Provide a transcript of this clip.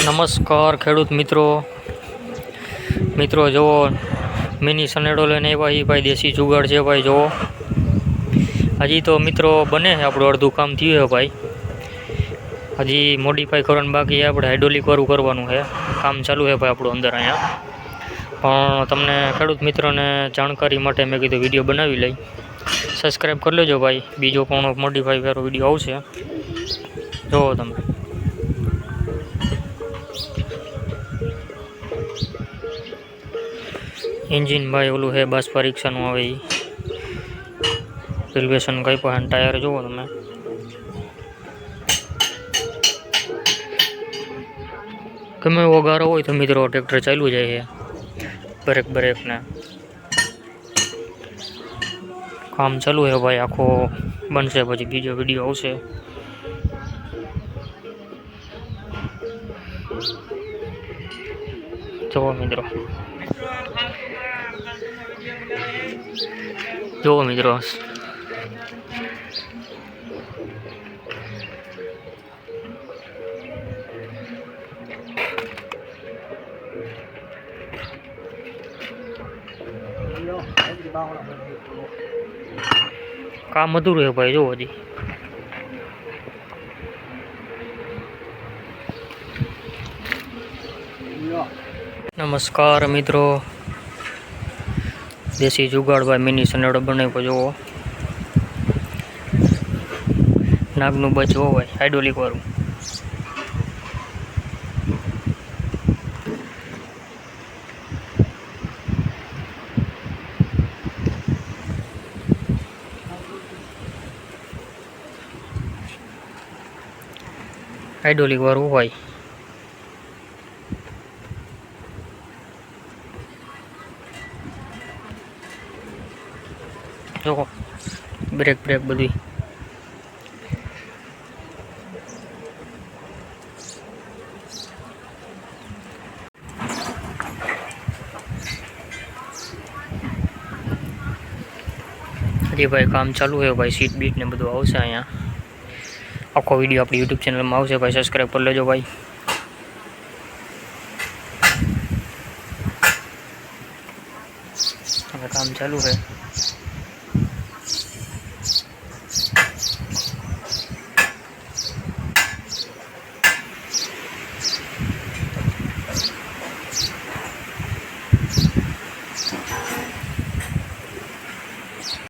નમસ્કાર ખેડૂત મિત્રો જુઓ મિની સનેડો લઈને આવ્યા એ ભાઈ દેશી જુગાડ છે ભાઈ. જુઓ હજી તો મિત્રો બને છે, આપણું અડધું કામ થયું છે ભાઈ. હજી મોડિફાઈ કરવાનું બાકી છે, આપણે હાઇડ્રોલિક વાળું કરવાનું છે. કામ ચાલુ છે ભાઈ આપણું અંદર અહીંયા. પણ તમને ખેડૂત મિત્રોને જાણકારી માટે મેં કીધું વિડીયો બનાવી લઈ. સબસ્ક્રાઈબ કરી લેજો ભાઈ. બીજો પણ મોડિફાઈ વાળો વિડીયો આવશે, જુઓ તમે. એન્જિન ભાઈ ઓલું છે બાસપા રિક્ષાનું આવે એ રેલવેશન કઈ પણ ટાયર જુઓ તમે. ગમે એવો ગારો હોય તો મિત્રો ટ્રેક્ટર ચાલ્યું જાય છે. બ્રેક ને કામ ચાલુ છે ભાઈ. આખો બનશે પછી બીજો વિડીયો આવશે. જુઓ મિત્રો, જુઓ મિત્રો. કામ અધૂરું છે ભાઈ. જુઓ હજી. નમસ્કાર મિત્રો, દેશી જુગાડ ભાઈ મિની સનેડો બનાવ્યો. જુઓ નાગનું બચવું ભાઈ હાઇડ્રોલિક વાળું. હાઇડ્રોલિક વાળું હોય. જો બ્રેક બધી. હજી ભાઈ કામ ચાલુ છે ભાઈ. સીટ બીટ ને બધું આવશે અહીંયા. આખો વિડીયો આપણી યુટ્યુબ ચેનલમાં આવશે ભાઈ. સબસ્ક્રાઈબ કરી લેજો ભાઈ. હવે કામ ચાલુ છે.